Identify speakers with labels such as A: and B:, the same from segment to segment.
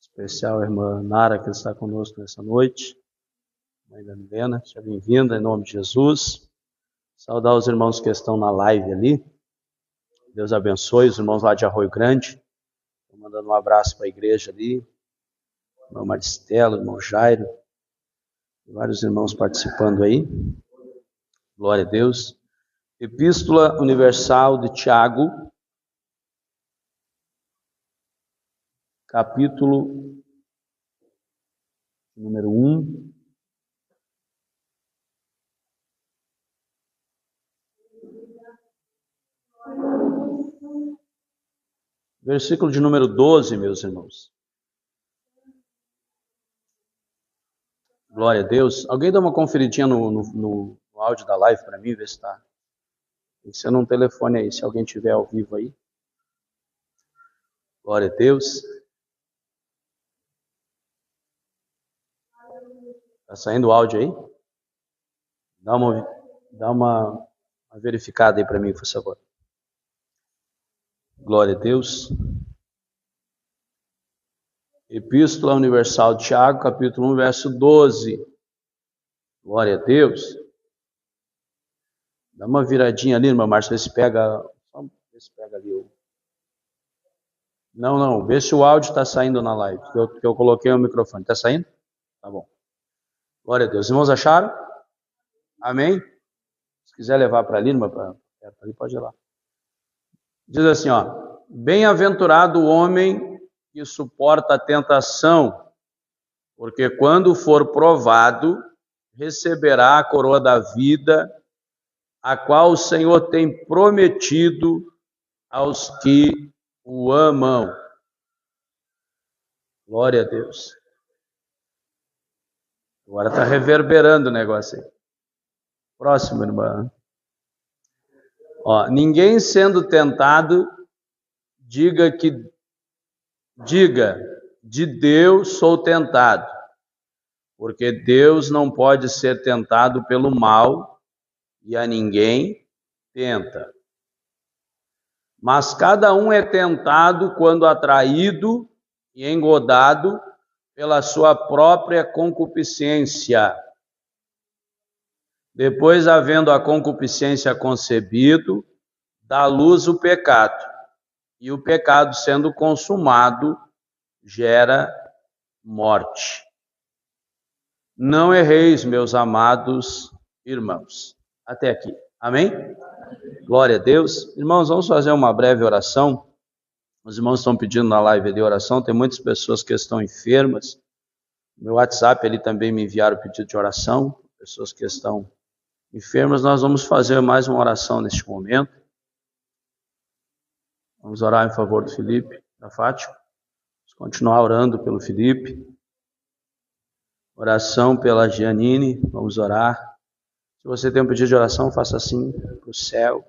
A: Especial a irmã Nara, que está conosco nessa noite. Mãe da Milena, seja bem-vinda, em nome de Jesus. Saudar os irmãos que estão na live ali. Deus abençoe os irmãos lá de Arroio Grande. Estou mandando um abraço para a igreja ali. Irmão Maristelo, irmão Jairo. Vários irmãos participando aí. Glória a Deus. Epístola Universal de Tiago, capítulo número 1. Versículo de número 12, meus irmãos. Glória a Deus. Alguém dá uma conferidinha no áudio da live para mim, ver se está. Se eu não telefone aí, se alguém tiver ao vivo aí. Glória a Deus. Está saindo o áudio aí? Dá uma verificada aí para mim, por favor. Glória a Deus. Epístola Universal de Tiago, capítulo 1, verso 12. Glória a Deus. Dá uma viradinha ali, irmã Márcia, vê se pega ali. Não, vê se o áudio está saindo na live, que eu coloquei o microfone. Está saindo? Tá bom. Glória a Deus. Irmãos, acharam? Amém? Se quiser levar para ali, irmã, para ali, pode ir lá. Diz assim, ó. Bem-aventurado o homem que suporta a tentação, porque quando for provado, receberá a coroa da vida, a qual o Senhor tem prometido aos que o amam. Glória a Deus. Agora está reverberando o negócio aí. Próximo, irmã. Ó, ninguém sendo tentado, diga, de Deus sou tentado, porque Deus não pode ser tentado pelo mal, e a ninguém tenta. Mas cada um é tentado quando atraído e engodado pela sua própria concupiscência. Depois, havendo a concupiscência concebido, dá luz o pecado. E o pecado, sendo consumado, gera morte. Não erreis, meus amados irmãos. Até aqui. Amém? Glória a Deus. Irmãos, vamos fazer uma breve oração. Os irmãos estão pedindo na live de oração. Tem muitas pessoas que estão enfermas. No meu WhatsApp, ele também me enviaram pedido de oração. Pessoas que estão enfermas. Nós vamos fazer mais uma oração neste momento. Vamos orar em favor do Felipe, da Fátima. Vamos continuar orando pelo Felipe. Oração pela Gianine. Vamos orar. Se você tem um pedido de oração, faça assim para o céu.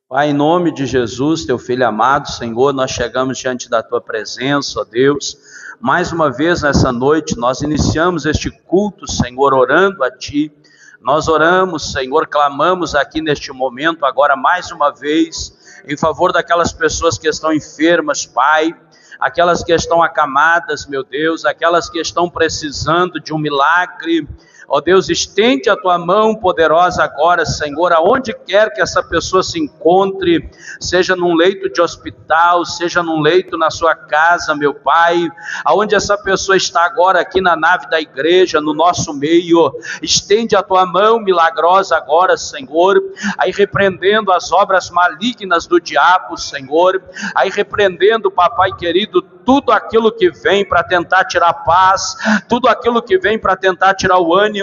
A: Pai, em nome de Jesus, teu filho amado, Senhor, nós chegamos diante da tua presença, ó Deus. Mais uma vez nessa noite, nós iniciamos este culto, Senhor, orando a ti. Nós oramos, Senhor, clamamos aqui neste momento, agora mais uma vez, em favor daquelas pessoas que estão enfermas, Pai, aquelas que estão acamadas, meu Deus, aquelas que estão precisando de um milagre. Ó Deus, estende a tua mão poderosa agora, Senhor, aonde quer que essa pessoa se encontre, seja num leito de hospital, seja num leito na sua casa, meu Pai, aonde essa pessoa está agora aqui na nave da igreja, no nosso meio, estende a tua mão milagrosa agora, Senhor, aí repreendendo as obras malignas do diabo, Senhor, aí repreendendo, papai querido, tudo aquilo que vem para tentar tirar paz, tudo aquilo que vem para tentar tirar o ânimo,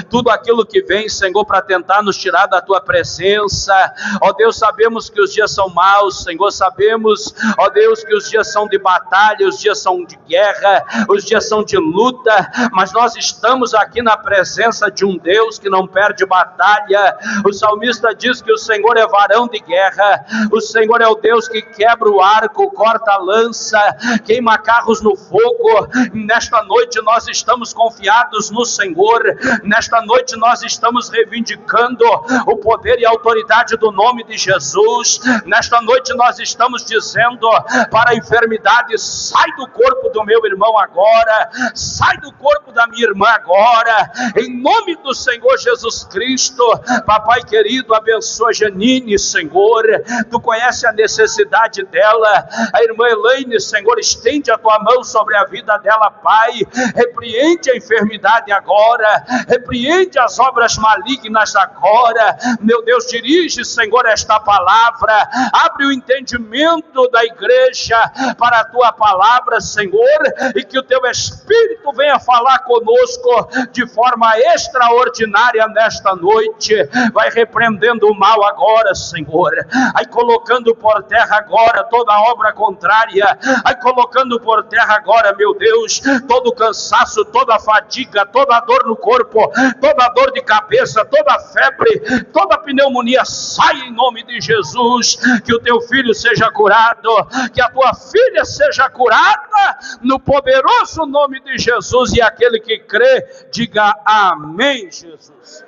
A: tudo aquilo que vem, Senhor, para tentar nos tirar da tua presença. Ó Deus, sabemos que os dias são maus, Senhor, sabemos, ó Deus, que os dias são de batalha, os dias são de guerra, os dias são de luta, mas nós estamos aqui na presença de um Deus que não perde batalha. O salmista diz que o Senhor é varão de guerra, o Senhor é o Deus que quebra o arco, corta a lança, queima carros no fogo. Nesta noite nós estamos confiados no Senhor. Nesta noite nós estamos reivindicando o poder e a autoridade do nome de Jesus. Nesta noite nós estamos dizendo para a enfermidade: sai do corpo do meu irmão agora, sai do corpo da minha irmã agora, em nome do Senhor Jesus Cristo. Papai querido, abençoa Janine, Senhor, tu conhece a necessidade dela. A irmã Elaine, Senhor, estende a tua mão sobre a vida dela, Pai. Repreende a enfermidade agora, repreende as obras malignas agora. Meu Deus, dirige, Senhor, esta palavra, abre o entendimento da igreja para a tua palavra, Senhor, e que o teu Espírito venha falar conosco de forma extraordinária nesta noite. Vai repreendendo o mal agora, Senhor, vai colocando por terra agora toda obra contrária, vai colocando por terra agora, meu Deus, todo o cansaço, toda a fadiga, toda a dor no corpo, toda a dor de cabeça, toda a febre, toda a pneumonia, sai em nome de Jesus. Que o teu filho seja curado, que a tua filha seja curada, no poderoso nome de Jesus. E aquele que crê, diga amém, Jesus.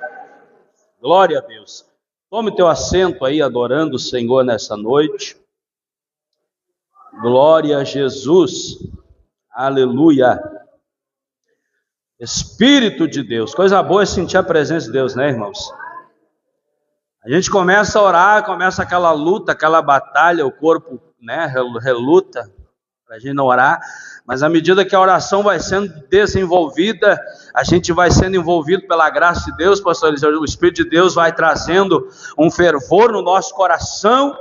A: Glória a Deus. Tome teu assento aí, adorando o Senhor nessa noite. Glória a Jesus. Aleluia. Espírito de Deus. Coisa boa é sentir a presença de Deus, né, irmãos? A gente começa a orar, começa aquela luta, aquela batalha, o corpo, né, reluta para a gente não orar, mas à medida que a oração vai sendo desenvolvida, a gente vai sendo envolvido pela graça de Deus, pastor Eliseu. O Espírito de Deus vai trazendo um fervor no nosso coração,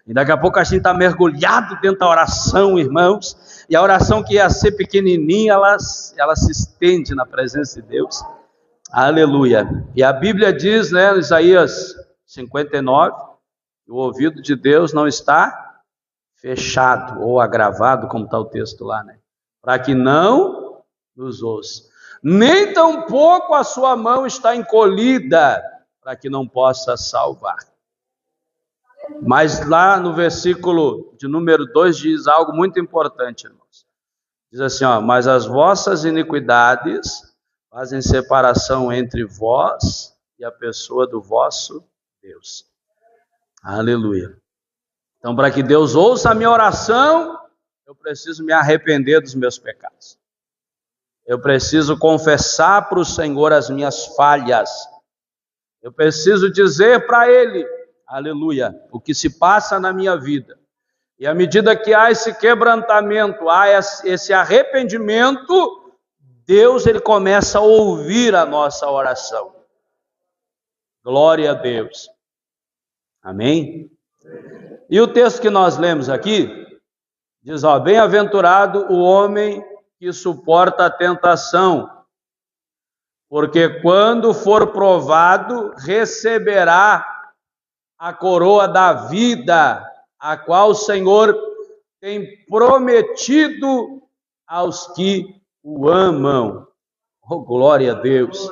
A: e daqui a pouco a gente está mergulhado dentro da oração, irmãos, e a oração que ia ser pequenininha, ela se estende na presença de Deus. Aleluia. E a Bíblia diz, né, Isaías 59, o ouvido de Deus não está fechado ou agravado, como está o texto lá, né? Para que não nos ouça. Nem tampouco a sua mão está encolhida, para que não possa salvar. Mas lá no versículo de número 2 diz algo muito importante, irmãos. Diz assim, ó: mas as vossas iniquidades fazem separação entre vós e a pessoa do vosso Deus. Aleluia. Então, para que Deus ouça a minha oração, eu preciso me arrepender dos meus pecados. Eu preciso confessar para o Senhor as minhas falhas. Eu preciso dizer para Ele, aleluia, o que se passa na minha vida. E à medida que há esse quebrantamento, há esse arrependimento, Deus, Ele começa a ouvir a nossa oração. Glória a Deus. Amém? E o texto que nós lemos aqui, diz, ó: bem-aventurado o homem que suporta a tentação, porque quando for provado, receberá a coroa da vida, a qual o Senhor tem prometido aos que o amam. Oh, glória a Deus.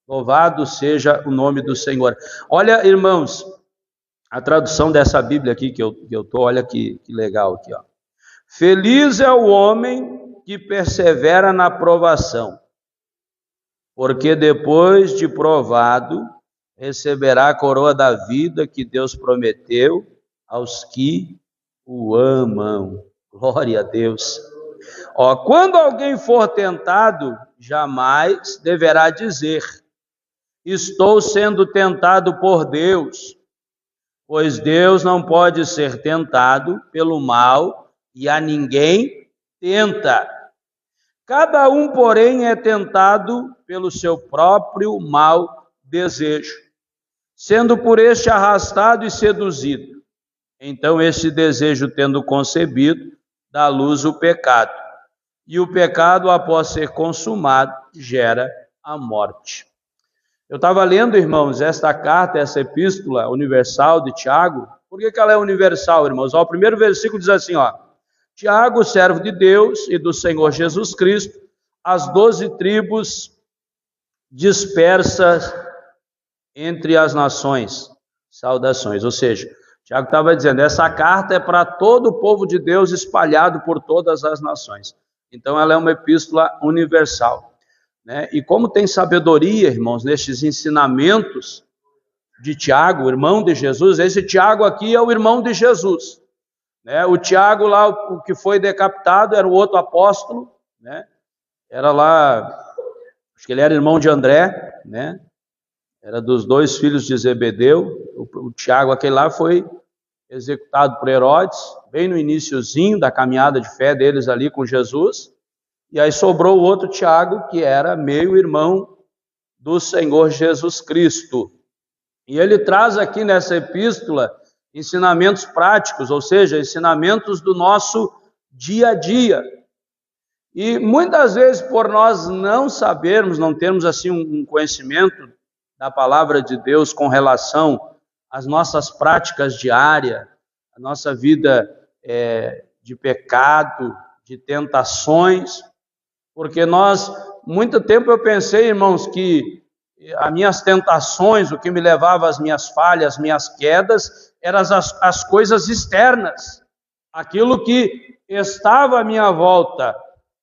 A: Louvado seja o nome do Senhor. Olha, irmãos, a tradução dessa Bíblia aqui que eu tô, olha que legal aqui, ó. Feliz é o homem que persevera na provação, porque depois de provado, receberá a coroa da vida que Deus prometeu aos que o amam. Glória a Deus. Ó, quando alguém for tentado, jamais deverá dizer: estou sendo tentado por Deus, pois Deus não pode ser tentado pelo mal e a ninguém tenta. Cada um, porém, é tentado pelo seu próprio mau desejo, sendo por este arrastado e seduzido. Então, esse desejo, tendo concebido, dá à luz o pecado. E o pecado, após ser consumado, gera a morte. Eu estava lendo, irmãos, esta carta, essa epístola universal de Tiago. Por que ela é universal, irmãos? Ó, o primeiro versículo diz assim, ó: Tiago, servo de Deus e do Senhor Jesus Cristo, as 12 tribos dispersas entre as nações, saudações. Ou seja, Tiago estava dizendo, essa carta é para todo o povo de Deus espalhado por todas as nações. Então ela é uma epístola universal, né? E como tem sabedoria, irmãos, nestes ensinamentos de Tiago, o irmão de Jesus, esse Tiago aqui é o irmão de Jesus, né? O Tiago lá, o que foi decapitado, era o outro apóstolo, né? Era lá, acho que ele era irmão de André, né? Era dos 2 filhos de Zebedeu. O Tiago, aquele lá, foi executado por Herodes, bem no iniciozinho da caminhada de fé deles ali com Jesus. E aí sobrou o outro Tiago, que era meio irmão do Senhor Jesus Cristo. E ele traz aqui nessa epístola ensinamentos práticos, ou seja, ensinamentos do nosso dia a dia. E muitas vezes, por nós não sabermos, não termos assim um conhecimento da palavra de Deus com relação às nossas práticas diárias, a nossa vida de pecado, de tentações, porque muito tempo eu pensei, irmãos, que as minhas tentações, o que me levava às minhas falhas, às minhas quedas, eram as coisas externas, aquilo que estava à minha volta,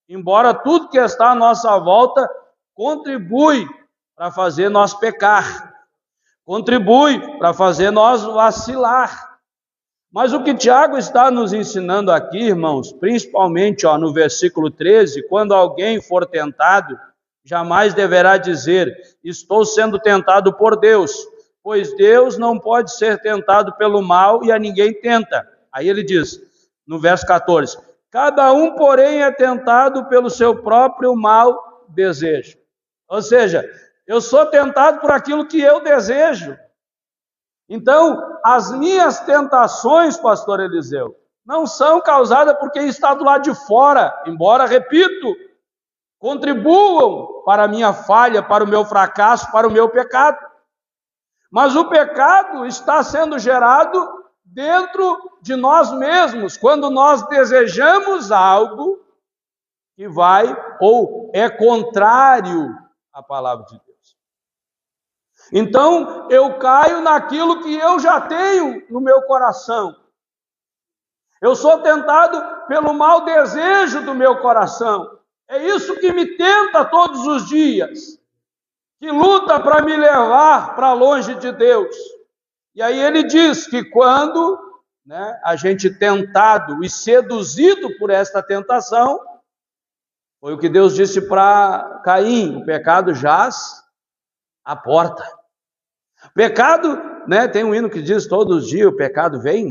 A: embora tudo que está à nossa volta contribui para fazer nós pecar, contribui para fazer nós vacilar. Mas o que Tiago está nos ensinando aqui, irmãos, principalmente no versículo 13, quando alguém for tentado, jamais deverá dizer, estou sendo tentado por Deus, pois Deus não pode ser tentado pelo mal e a ninguém tenta. Aí ele diz, no verso 14, cada um, porém, é tentado pelo seu próprio mau desejo. Ou seja, eu sou tentado por aquilo que eu desejo. Então, as minhas tentações, pastor Eliseu, não são causadas por quem está do lado de fora, embora, repito, contribuam para a minha falha, para o meu fracasso, para o meu pecado. Mas o pecado está sendo gerado dentro de nós mesmos, quando nós desejamos algo que vai ou é contrário à palavra de Deus. Então, eu caio naquilo que eu já tenho no meu coração. Eu sou tentado pelo mau desejo do meu coração. É isso que me tenta todos os dias, que luta para me levar para longe de Deus. E aí ele diz que quando a gente tentado e seduzido por esta tentação, foi o que Deus disse para Caim, o pecado jaz à porta. Pecado, tem um hino que diz, todos os dias o pecado vem,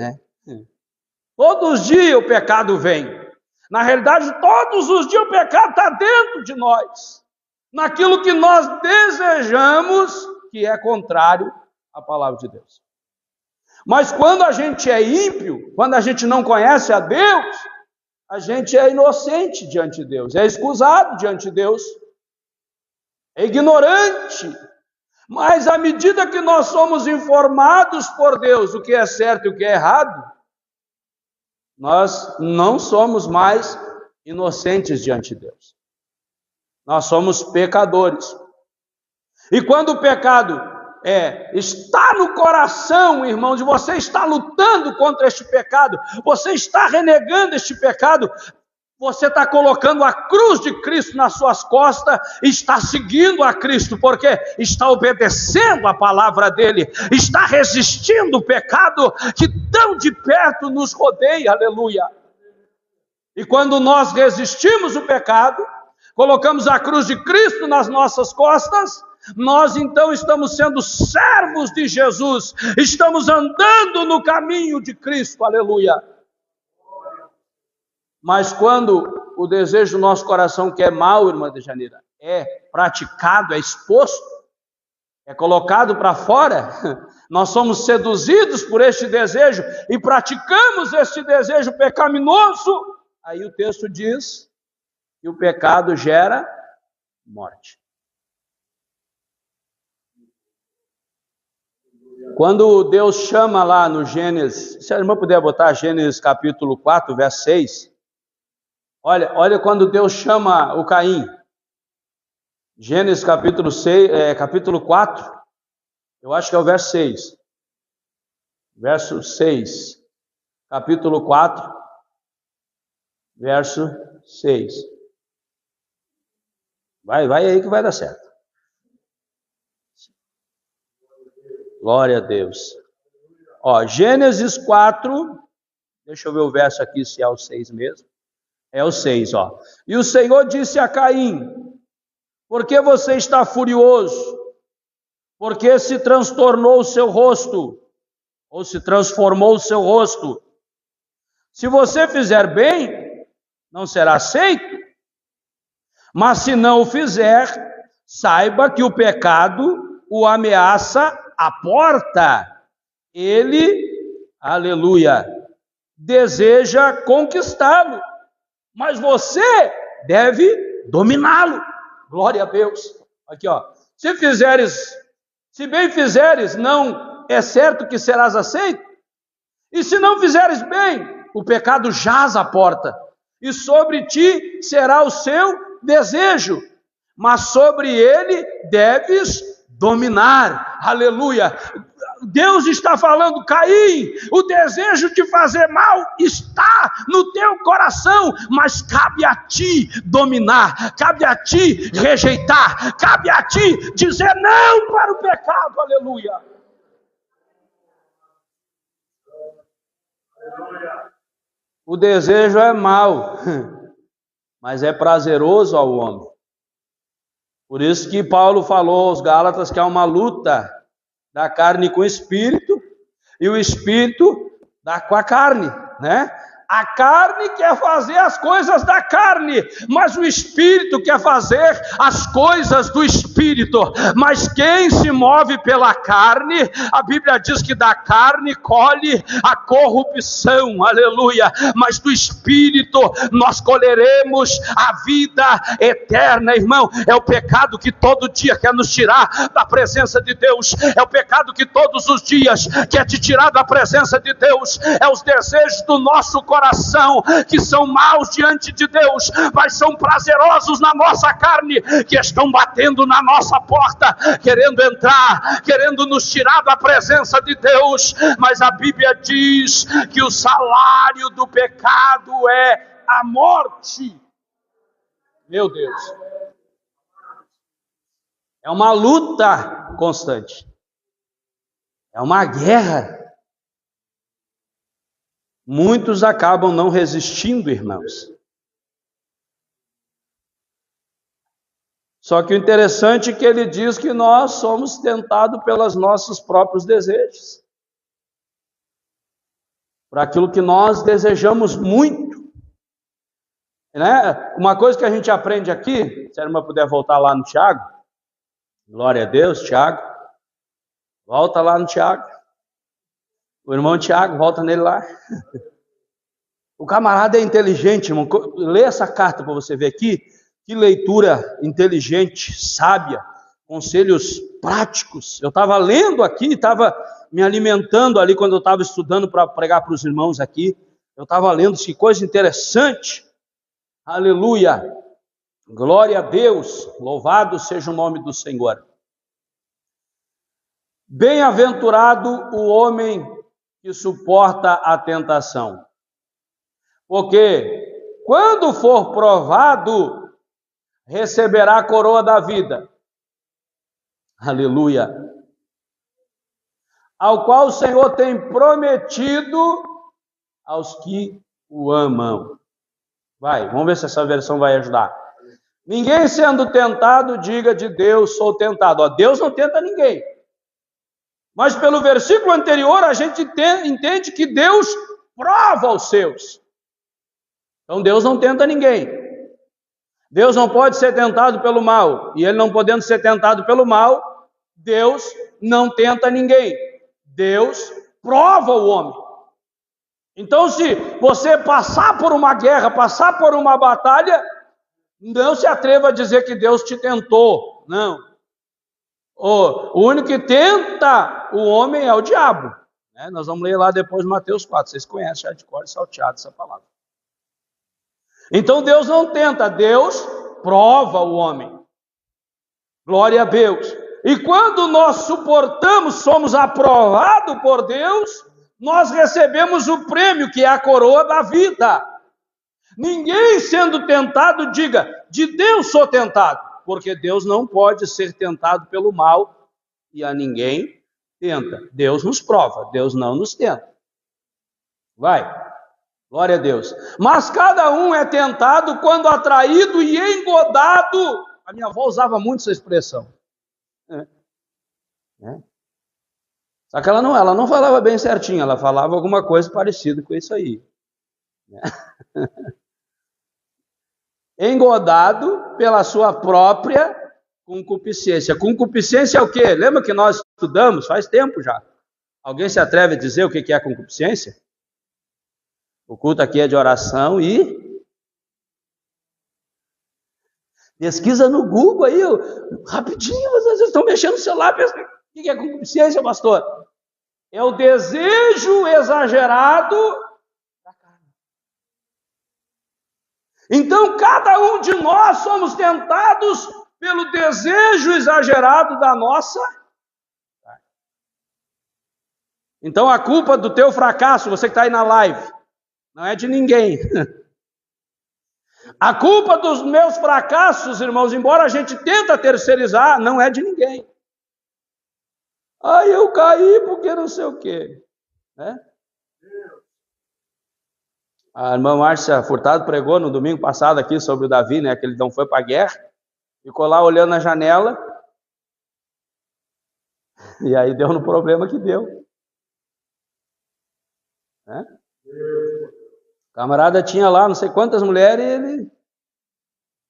A: Todos os dias o pecado vem. Na realidade, todos os dias o pecado está dentro de nós. Naquilo que nós desejamos, que é contrário à palavra de Deus. Mas quando a gente é ímpio, quando a gente não conhece a Deus, a gente é inocente diante de Deus, é escusado diante de Deus, é ignorante. Mas à medida que nós somos informados por Deus o que é certo e o que é errado, nós não somos mais inocentes diante de Deus. Nós somos pecadores. E quando o pecado está no coração, irmãos, e você está lutando contra este pecado, você está renegando este pecado, você está colocando a cruz de Cristo nas suas costas, está seguindo a Cristo, porque está obedecendo a palavra dele, está resistindo o pecado que tão de perto nos rodeia, aleluia. E quando nós resistimos o pecado, colocamos a cruz de Cristo nas nossas costas, nós então estamos sendo servos de Jesus, estamos andando no caminho de Cristo, aleluia. Mas quando o desejo do nosso coração, que é mau, irmã de Janeira, é praticado, é exposto, é colocado para fora, nós somos seduzidos por este desejo e praticamos este desejo pecaminoso, aí o texto diz que o pecado gera morte. Quando Deus chama lá no Gênesis, se a irmã puder botar Gênesis capítulo 4, verso 6, olha quando Deus chama o Caim. Gênesis capítulo 4, eu acho que é o verso 6. verso 6. Capítulo 4, verso 6. Vai aí que vai dar certo. Glória a Deus. Gênesis 4, deixa eu ver o verso aqui se é o 6 mesmo. É o 6, E o Senhor disse a Caim: por que você está furioso? Por que se transtornou o seu rosto? Ou se transformou o seu rosto? Se você fizer bem, não será aceito. Mas se não o fizer, saiba que o pecado o ameaça à porta. Ele, aleluia, deseja conquistá-lo, mas você deve dominá-lo. Glória a Deus. Aqui, se bem fizeres, não é certo que serás aceito? E se não fizeres bem, o pecado jaz à porta, e sobre ti será o seu desejo, mas sobre ele deves dominar. Aleluia. Deus está falando: Caim, o desejo de fazer mal está no teu coração, mas cabe a ti dominar, cabe a ti rejeitar, cabe a ti dizer não para o pecado. Aleluia. O desejo é mau, mas é prazeroso ao homem. Por isso que Paulo falou aos Gálatas que há uma luta da carne com o espírito, e o espírito com a carne, né? A carne quer fazer as coisas da carne, mas o espírito quer fazer as coisas do espírito. Mas quem se move pela carne, a Bíblia diz que da carne colhe a corrupção, aleluia, mas do espírito nós colheremos a vida eterna. Irmão, é o pecado que todo dia quer nos tirar da presença de Deus, é o pecado que todos os dias quer te tirar da presença de Deus, é os desejos do nosso coração que são maus diante de Deus, mas são prazerosos na nossa carne, que estão batendo na nossa porta, querendo entrar, querendo nos tirar da presença de Deus. Mas a Bíblia diz que o salário do pecado é a morte. Meu Deus, é uma luta constante, é uma guerra. Muitos acabam não resistindo, irmãos. Só que o interessante é que ele diz que nós somos tentados pelos nossos próprios desejos, por aquilo que nós desejamos muito, né? Uma coisa que a gente aprende aqui, se a irmã puder voltar lá no Tiago, glória a Deus, Tiago, volta lá no Tiago. O irmão Tiago, volta nele lá. O camarada é inteligente, irmão. Lê essa carta para você ver aqui. Que leitura inteligente, sábia, conselhos práticos. Eu estava lendo aqui, estava me alimentando ali quando eu estava estudando para pregar para os irmãos aqui. Eu estava lendo, que coisa interessante. Aleluia. Glória a Deus. Louvado seja o nome do Senhor. Bem-aventurado o homem que suporta a tentação, porque quando for provado, receberá a coroa da vida. Aleluia. Ao qual o Senhor tem prometido aos que o amam. Vamos ver se essa versão vai ajudar. Ninguém sendo tentado, diga de Deus, sou tentado. Deus não tenta ninguém. Mas pelo versículo anterior, a gente entende que Deus prova os seus. Então Deus não tenta ninguém. Deus não pode ser tentado pelo mal. E ele não podendo ser tentado pelo mal, Deus não tenta ninguém. Deus prova o homem. Então, se você passar por uma guerra, passar por uma batalha, não se atreva a dizer que Deus te tentou. Não. O único que tenta o homem é o diabo. Nós vamos ler lá depois Mateus 4. Vocês conhecem já de cor e salteado essa palavra. Então Deus não tenta, Deus prova o homem. Glória a Deus. E quando nós suportamos, somos aprovados por Deus, nós recebemos o prêmio, que é a coroa da vida. Ninguém sendo tentado diga, de Deus sou tentado, porque Deus não pode ser tentado pelo mal e a ninguém tenta. Deus nos prova, Deus não nos tenta. Vai, glória a Deus. Mas cada um é tentado quando atraído e engodado. A minha avó usava muito essa expressão. Só que ela não falava bem certinho, ela falava alguma coisa parecida com isso aí. Engodado pela sua própria concupiscência. Concupiscência é o quê? Lembra que nós estudamos faz tempo já? Alguém se atreve a dizer o que é a concupiscência? O culto aqui é de oração e... pesquisa no Google aí, rapidinho, vocês estão mexendo no celular, pensa, o que é concupiscência, pastor? É o desejo exagerado da carne. Então, cada um de nós somos tentados pelo desejo exagerado da nossa carne. Então, a culpa do teu fracasso, você que está aí na live, não é de ninguém. A culpa dos meus fracassos, irmãos, embora a gente tenta terceirizar, não é de ninguém. Eu caí porque não sei o quê. Né? A irmã Márcia Furtado pregou no domingo passado aqui sobre o Davi, né, que ele não foi para a guerra, ficou lá olhando na janela, e aí deu no problema que deu. Né? O camarada tinha lá não sei quantas mulheres e ele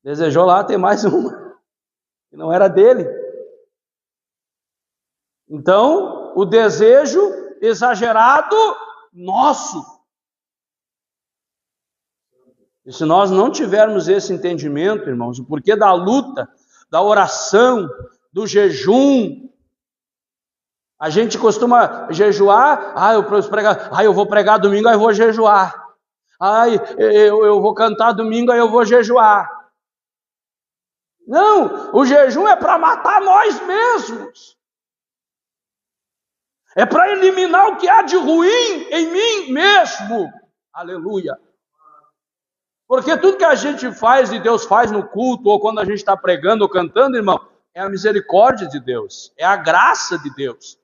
A: desejou lá ter mais uma, que não era dele. Então, o desejo exagerado nosso. E se nós não tivermos esse entendimento, irmãos, o porquê da luta, da oração, do jejum, a gente costuma jejuar, eu vou pregar domingo, aí eu vou jejuar. Eu vou cantar domingo, aí eu vou jejuar. Não, o jejum é para matar nós mesmos. É para eliminar o que há de ruim em mim mesmo. Aleluia. Porque tudo que a gente faz e Deus faz no culto, ou quando a gente está pregando ou cantando, irmão, é a misericórdia de Deus, é a graça de Deus.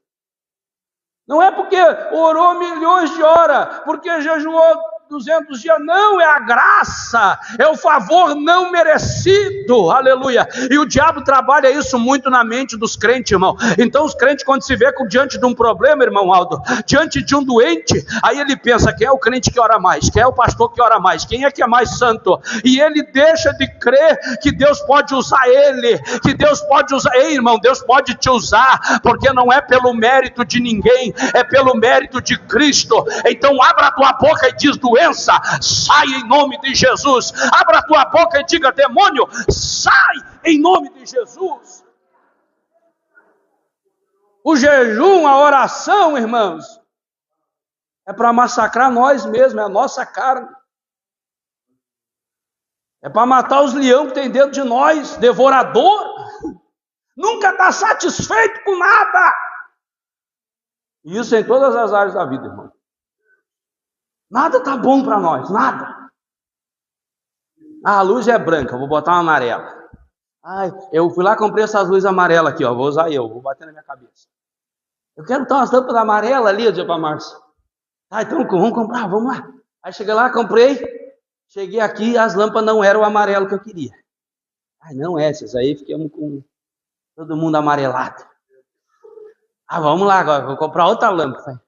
A: Não é porque orou milhões de horas, porque jejuou 200 dias, não, é a graça, é o favor não merecido, aleluia. E o diabo trabalha isso muito na mente dos crentes, irmão. Então os crentes, quando se vê diante de um problema, irmão Aldo, diante de um doente, aí ele pensa, quem é o crente que ora mais? Quem é o pastor que ora mais? Quem é que é mais santo? E ele deixa de crer que Deus pode usar ele, que Deus pode usar, ei irmão, Deus pode te usar, porque não é pelo mérito de ninguém, é pelo mérito de Cristo. Então abra a tua boca e diz, doença, sai em nome de Jesus. Abra a tua boca e diga, demônio, sai em nome de Jesus. O jejum, a oração, irmãos, é para massacrar nós mesmos, é a nossa carne. É para matar os leões que tem dentro de nós, devorador. Nunca está satisfeito com nada. E isso em todas as áreas da vida, irmão. Nada está bom para nós, nada. A luz é branca, vou botar uma amarela. Eu fui lá, comprei essas luzes amarelas aqui, vou usar vou bater na minha cabeça. Eu quero botar umas lâmpadas amarelas ali, eu disse para a Márcia. Então vamos comprar, vamos lá. Aí cheguei lá, comprei, cheguei aqui, as lâmpadas não eram o amarelo que eu queria. Não, essas aí, ficamos com todo mundo amarelado. Vamos lá agora, vou comprar outra lâmpada.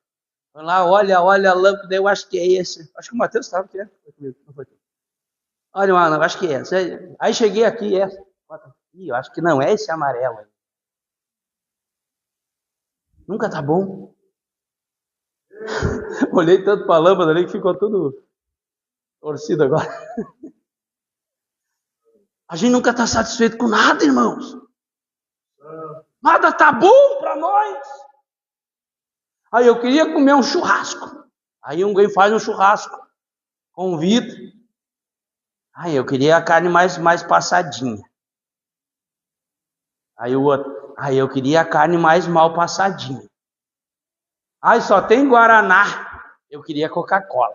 A: Vai lá, olha a lâmpada, eu acho que é esse. Acho que o Mateus sabe o que é. Olha, mano, eu acho que é essa. Aí cheguei aqui, essa. Eu acho que não é esse amarelo aí. Nunca tá bom. Olhei tanto para a lâmpada ali que ficou tudo torcido agora. A gente nunca está satisfeito com nada, irmãos. Nada tá bom para nós. Eu queria comer um churrasco. Aí alguém faz um churrasco, convida. Eu queria a carne mais passadinha. Aí o outro, eu queria a carne mais mal passadinha. Ai, só tem Guaraná. Eu queria Coca-Cola.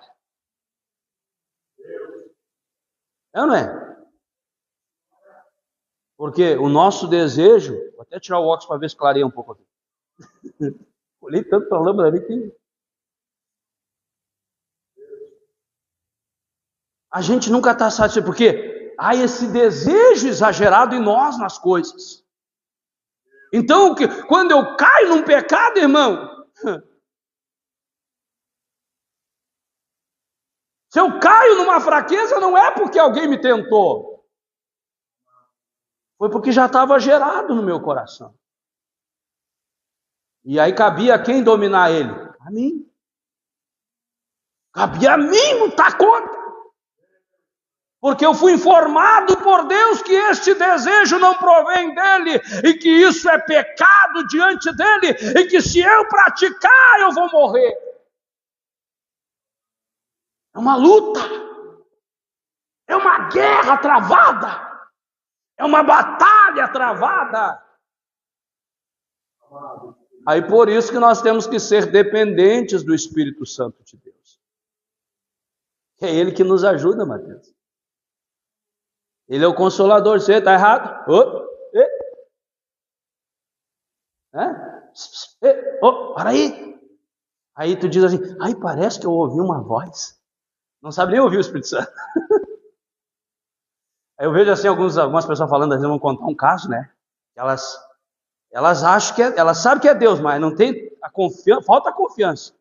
A: É ou não é? Porque o nosso desejo... Vou até tirar o óculos para ver se clareia um pouco aqui. Olhei tanto para a lâmpada ali que... A gente nunca está satisfeito, porque há esse desejo exagerado em nós nas coisas. Então, quando eu caio num pecado, irmão, se eu caio numa fraqueza, não é porque alguém me tentou. Foi porque já estava gerado no meu coração. E aí cabia a quem dominar ele? A mim. Cabia a mim lutar contra. Porque eu fui informado por Deus que este desejo não provém dele, e que isso é pecado diante dele, e que se eu praticar, eu vou morrer. É uma luta, é uma guerra travada, é uma batalha travada. Aí por isso que nós temos que ser dependentes do Espírito Santo de Deus. É ele que nos ajuda, Mateus. Ele é o consolador. Você está errado? Para aí. Aí tu diz assim, ai, parece que eu ouvi uma voz. Não sabe nem ouvir o Espírito Santo. Aí eu vejo assim algumas pessoas falando, eles vão contar um caso, né? Elas acham que elas sabem que é Deus, mas não tem a confiança, falta a confiança.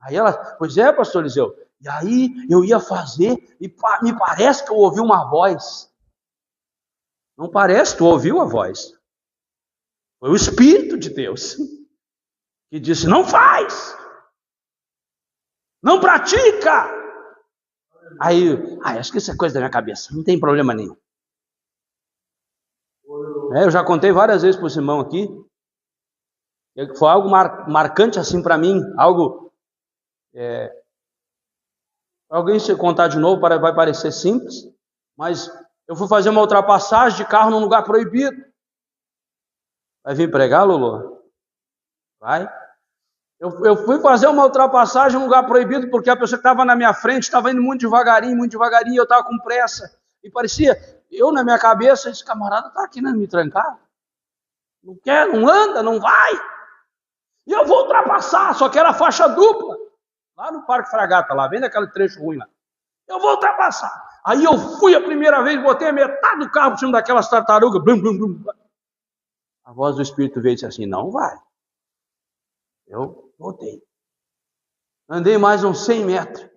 A: Aí ela, pois é, pastor Eliseu. E aí eu ia fazer e me parece que eu ouvi uma voz. Não parece, tu ouviu a voz. Foi o Espírito de Deus que disse, não faz, não pratica. Aí, acho que isso é coisa da minha cabeça, não tem problema nenhum. Eu já contei várias vezes para o Simão aqui, foi algo marcante assim para mim, algo... alguém se contar de novo vai parecer simples, mas eu fui fazer uma ultrapassagem de carro num lugar proibido. Vai vir pregar, Lulu? Vai. Eu fui fazer uma ultrapassagem num lugar proibido porque a pessoa que estava na minha frente estava indo muito devagarinho, e eu estava com pressa. E parecia, eu na minha cabeça, esse camarada está aqui, né, me trancar. Não quer, não anda, não vai. E eu vou ultrapassar, só que era faixa dupla. Lá no Parque Fragata, lá, vem daquele trecho ruim lá. Eu vou ultrapassar. Aí eu fui a primeira vez, botei a metade do carro por cima daquelas tartarugas. Blum, blum, blum. A voz do Espírito veio e disse assim, não vai. Eu botei. Andei mais uns 100 metros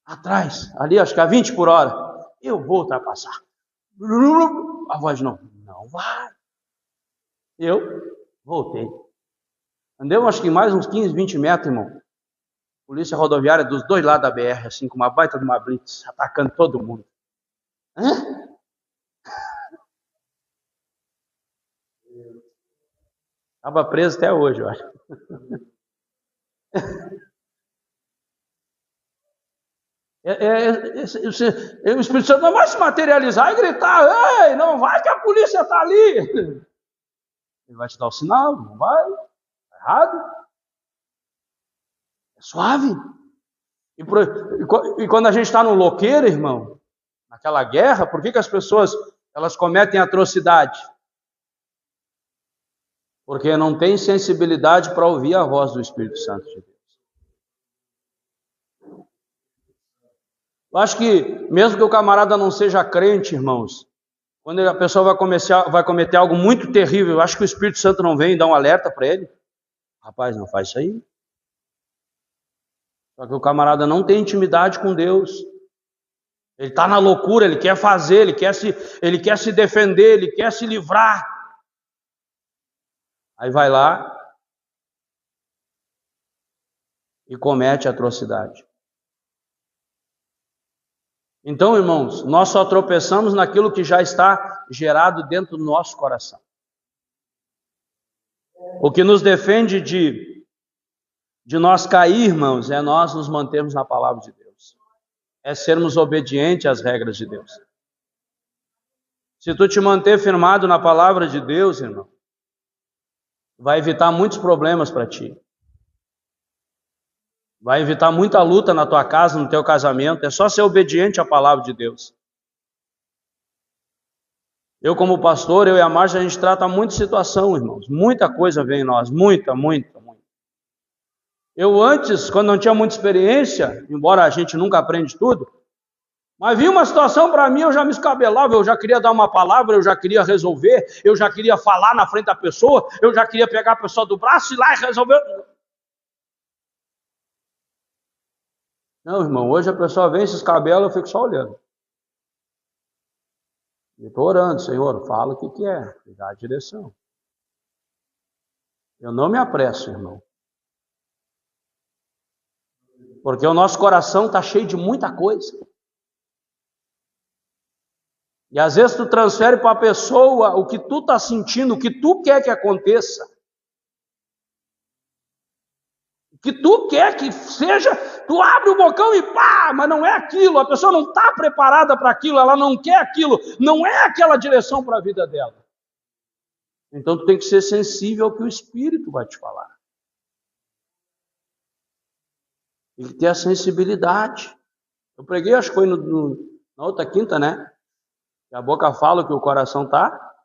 A: atrás, ali acho que a 20 por hora. Eu vou ultrapassar. A voz não vai. Eu voltei. Andei acho que mais uns 15, 20 metros, irmão. Polícia rodoviária dos dois lados da BR, assim, com uma baita de uma blitz, atacando todo mundo. Estava preso até hoje, eu acho. O Espírito Santo não vai se materializar e gritar, ei, não vai que a polícia está ali. Ele vai te dar o sinal, não vai, está errado. É suave. E quando a gente está no loqueiro, irmão, naquela guerra, por que as pessoas elas cometem atrocidade? Porque não tem sensibilidade para ouvir a voz do Espírito Santo de Deus. Eu acho que, mesmo que o camarada não seja crente, irmãos, quando a pessoa vai cometer algo muito terrível, eu acho que o Espírito Santo não vem e dá um alerta para ele. Rapaz, não faz isso aí. Só que o camarada não tem intimidade com Deus. Ele está na loucura, ele quer fazer, ele quer se defender, ele quer se livrar. Aí vai lá e comete atrocidade. Então, irmãos, nós só tropeçamos naquilo que já está gerado dentro do nosso coração. O que nos defende de nós cair, irmãos, é nós nos mantermos na palavra de Deus. É sermos obedientes às regras de Deus. Se tu te manter firmado na palavra de Deus, irmão, vai evitar muitos problemas para ti. Vai evitar muita luta na tua casa, no teu casamento. É só ser obediente à palavra de Deus. Eu, como pastor, eu e a Márcia, a gente trata muita situação, irmãos. Muita coisa vem em nós. Muita. Eu antes, quando não tinha muita experiência, embora a gente nunca aprende tudo, mas vinha uma situação para mim, eu já me escabelava, eu já queria dar uma palavra, eu já queria resolver, eu já queria falar na frente da pessoa, eu já queria pegar a pessoa do braço e ir lá e resolver. Não, irmão, hoje a pessoa vem, se escabela, eu fico só olhando. Eu estou orando, Senhor, fala o que é, me dá a direção. Eu não me apresso, irmão. Porque o nosso coração está cheio de muita coisa. E às vezes tu transfere para a pessoa o que tu está sentindo, o que tu quer que aconteça. O que tu quer que seja, tu abre o bocão e pá, mas não é aquilo, a pessoa não está preparada para aquilo, ela não quer aquilo, não é aquela direção para a vida dela. Então tu tem que ser sensível ao que o Espírito vai te falar. Tem que ter a sensibilidade. Eu preguei, acho que foi na outra quinta, né? Que a boca fala que o coração está.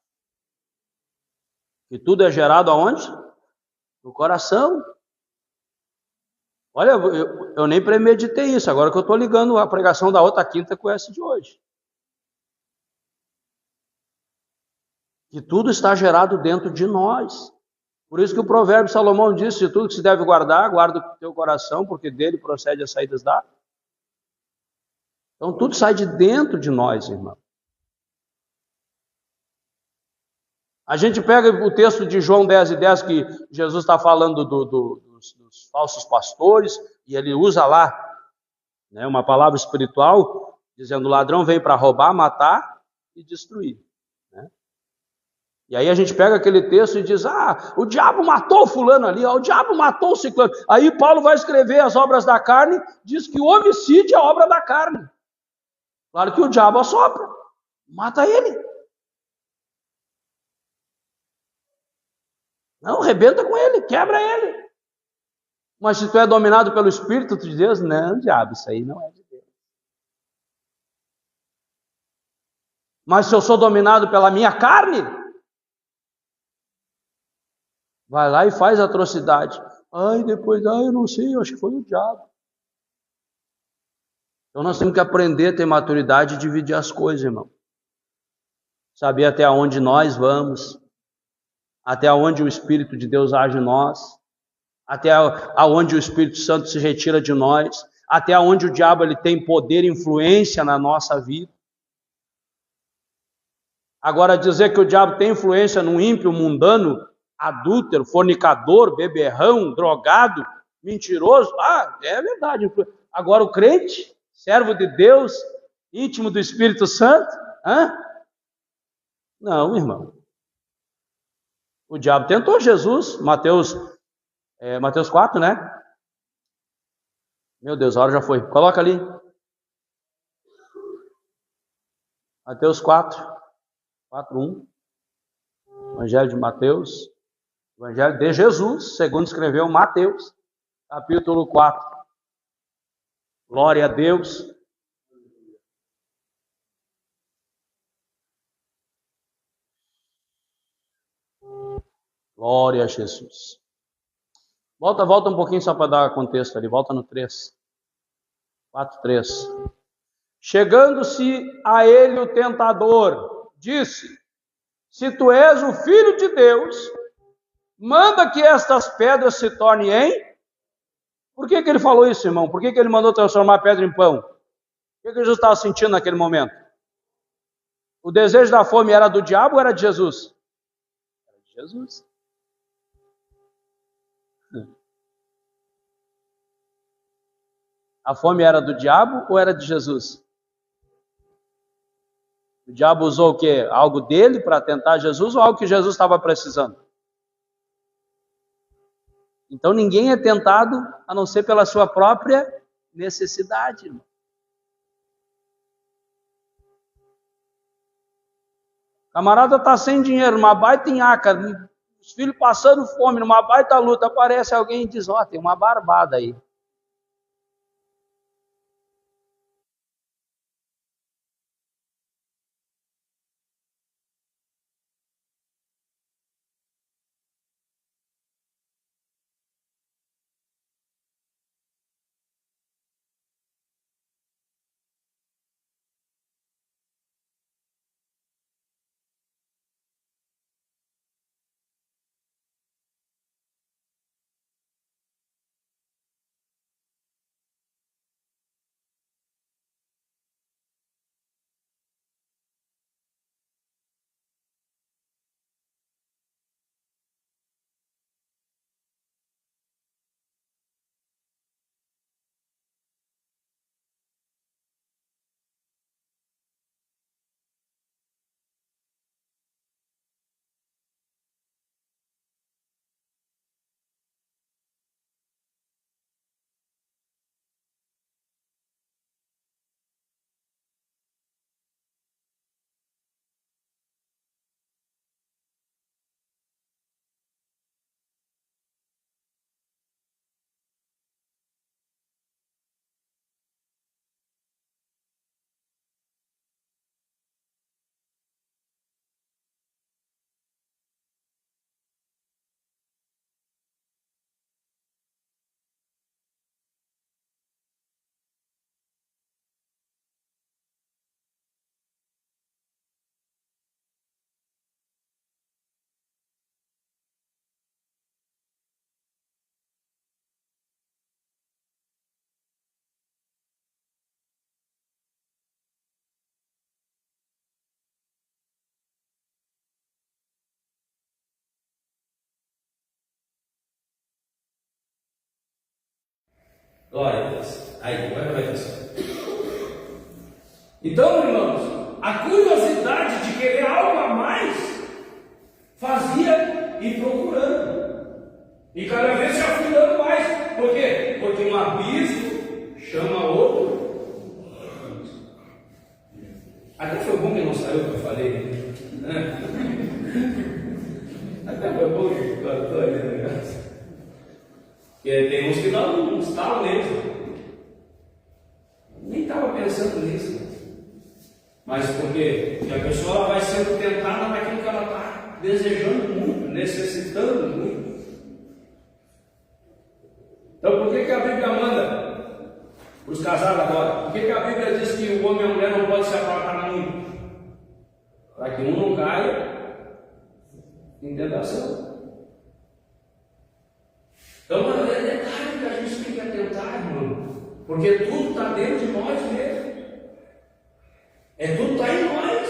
A: Que tudo é gerado aonde? No coração. Olha, eu nem premeditei isso, agora que eu estou ligando a pregação da outra quinta com essa de hoje. Que tudo está gerado dentro de nós. Por isso que o provérbio Salomão disse, de tudo que se deve guardar, guarda o teu coração, porque dele procede as saídas da. Então tudo sai de dentro de nós, irmão. A gente pega o texto de João 10:10, que Jesus está falando dos falsos pastores, e ele usa lá, né, uma palavra espiritual, dizendo: o ladrão vem para roubar, matar e destruir. Né? E aí a gente pega aquele texto e diz: o diabo matou o fulano ali, o diabo matou o ciclano. Aí Paulo vai escrever as obras da carne, diz que o homicídio é obra da carne. Claro que o diabo assopra, mata ele. Não, rebenta com ele, quebra ele. Mas se tu é dominado pelo Espírito de Deus, não, diabo, isso aí não é de Deus. Mas se eu sou dominado pela minha carne, vai lá e faz atrocidade. Depois, eu não sei, eu acho que foi o diabo. Então nós temos que aprender a ter maturidade e dividir as coisas, irmão. Saber até onde nós vamos, até onde o Espírito de Deus age em nós, até onde o Espírito Santo se retira de nós, até onde o diabo ele tem poder e influência na nossa vida. Agora, dizer que o diabo tem influência no ímpio, mundano, adúltero, fornicador, beberrão, drogado, mentiroso, é verdade. Agora o crente, servo de Deus, íntimo do Espírito Santo, não, irmão. O diabo tentou Jesus, Mateus 4, né? Meu Deus, a hora já foi. Coloca ali. Mateus 4:1. Evangelho de Mateus. Evangelho de Jesus, segundo escreveu Mateus, capítulo 4. Glória a Deus. Glória a Jesus. Volta um pouquinho só para dar contexto ali. Volta no 3. 4:3. Chegando-se a ele o tentador, disse: se tu és o Filho de Deus, manda que estas pedras se tornem em... Por que ele falou isso, irmão? Por que ele mandou transformar a pedra em pão? O que Jesus estava sentindo naquele momento? O desejo da fome era do diabo ou era de Jesus? Era de Jesus. A fome era do diabo ou era de Jesus? O diabo usou o quê? Algo dele para tentar Jesus ou algo que Jesus estava precisando? Então ninguém é tentado a não ser pela sua própria necessidade. Irmão. O camarada está sem dinheiro, uma baita nhaca, os filhos passando fome, numa baita luta, aparece alguém e diz: tem uma barbada aí.
B: Glória a Deus. Aí, vai ver isso. Então, irmãos, a curiosidade de querer algo a mais fazia ir procurando. E cada vez se afundando mais. Por quê? Porque um abismo chama outro. Até foi bom que não saiu o que eu falei, né? Até foi bom que eu estou ali no negócio. Porque tem uns que dão uns talos mesmo. Nem estava pensando nisso. Mas porque a pessoa vai sendo tentada naquilo que ela está desejando muito, necessitando muito. Então por que a Bíblia manda para os casados agora? Por que a Bíblia diz que o homem e a mulher não podem se apartar muito? Para que um não caia em tentação. Então é detalhe que a gente tem que atentar, irmão. Porque tudo está dentro de nós mesmo. Tudo está em nós.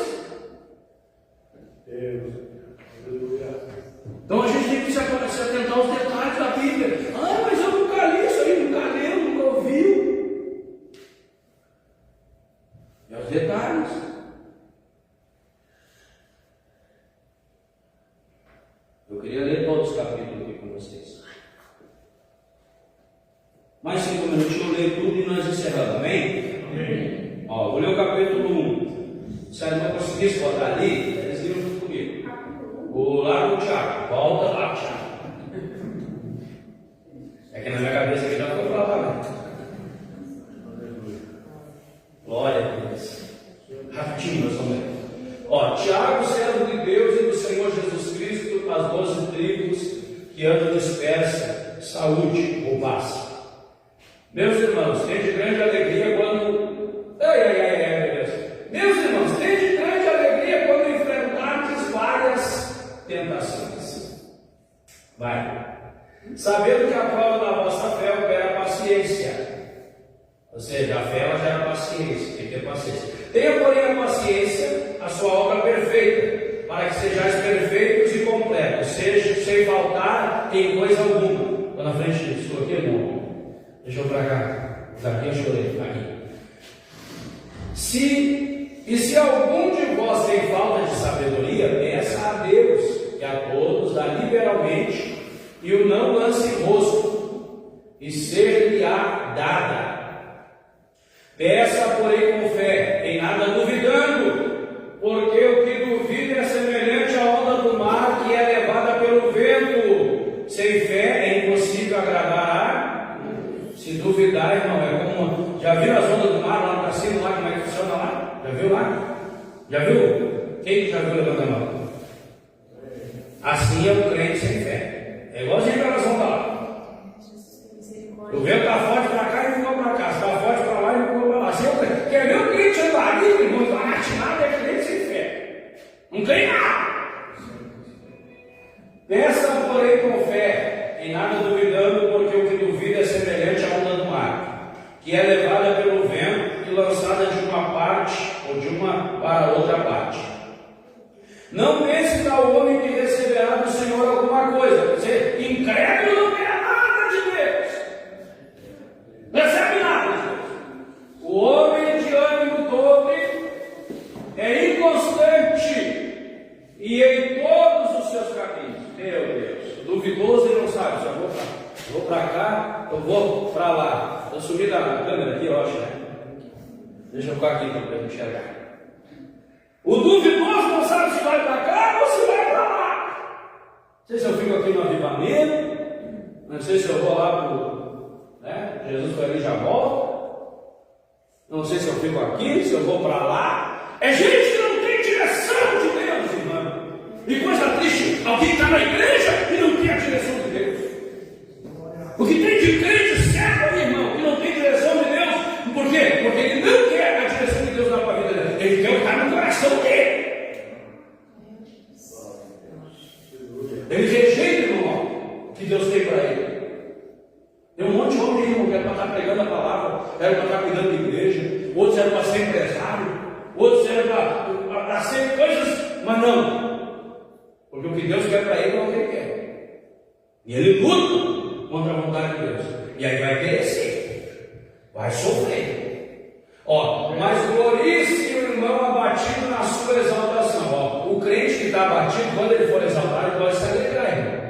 B: Então a gente tem que se atentar aos detalhes da Bíblia. Ah, mas eu nunca li isso aí, nunca leu, nunca ouviu. É os detalhes. Eu queria ler todos os capítulos aqui com vocês. Mais 5 minutinhos eu leio tudo e nós encerramos, amém? Amém. Ó, vou ler o capítulo 1. Se não conseguisse botar ali, eles viram junto comigo. Vou lá no Tiago, volta lá, Tiago. É que na minha cabeça aqui já foi pra lá, né? Glória a Deus. Rapidinho, nós vamos ler. Ó, Tiago, servo de Deus e do Senhor Jesus Cristo, as 12 tribos que andam dispersas, saúde ou paz. Meus irmãos, tende grande alegria quando. Meus irmãos, tende grande alegria quando enfrentardes várias tentações. Vai. Sabendo que a prova da vossa fé opera paciência. Ou seja, a fé ela gera paciência, tem que ter paciência. Tenha, porém, a paciência, a sua obra perfeita, para que sejais perfeitos e completos, sem faltar em coisa alguma. Estou na frente disso aqui, irmão. Deixa eu para cá. Daqui eu chorei. Aqui. Se algum de vós tem falta de sabedoria, peça a Deus, que a todos dá liberalmente, e o não lance em rosto, e ser-lhe-á dada. Peça, porém, com fé, em nada duvidando, porque o que duvida é semelhante à onda do mar, que é levada pelo vento. Sem fé é impossível agradar a. Se duvidar, irmão, é como. Já viu as ondas do mar lá no cassino, lá como é que funciona lá? Já viu lá? Já viu? Quem já viu levanta a mão? Assim é o crente sem fé. É igualzinho a oração da lá. O vento está forte para cá e ficou para cá. Se está forte para lá e ficou para lá. Assim é o crente. Quer ver o crente andar livre, irmão? Não vai nada, é crente sem fé. Não tem nada. Peça, porém, com fé, em nada duvidando, porque o que duvida é semelhante à onda do mar, que é levada pelo vento e lançada de uma parte ou de uma para outra parte. Não pense tal homem que receberá do Senhor alguma coisa. Você, incrédulo, não quer nada de Deus. Não recebe nada de Deus. O homem de ânimo dobre é inconstante e em todos os seus caminhos. Meu Deus, duvidoso e não sabe. Só vou para cá, eu vou para lá. Estou subindo a câmera aqui, eu acho, né? Deixa eu ficar aqui para eu enxergar. O duvidoso não sabe se vai para cá ou se vai para lá. Não sei se eu fico aqui no avivamento, não sei se eu vou lá para o. Né? Jesus foi ali e já volta. Não sei se eu fico aqui, se eu vou para lá. É gente que não tem direção de Deus, irmão. E coisa triste, alguém está na igreja e não tem a direção de Deus. O que tem de crente certo ali, irmão, que não tem direção de Deus. Por quê? Porque ele não quer a direção de Deus na sua vida dele. Ele quer o que está no coração dele. Ele rejeita, irmão, o que Deus tem para ele. Tem um monte de homem, irmão, que era para estar pregando a palavra, era para estar cuidando da igreja, outros eram para ser empresário, outros eram para ser coisas, mas não. Porque o que Deus quer para ele é o que ele quer. E ele luta contra a vontade de Deus. E aí vai perecer. vai sofrer. Ó, mas glorifique o irmão abatido na sua exaltação. Ó, o crente que está abatido, quando ele for exaltado, ele pode se alegrar, irmão.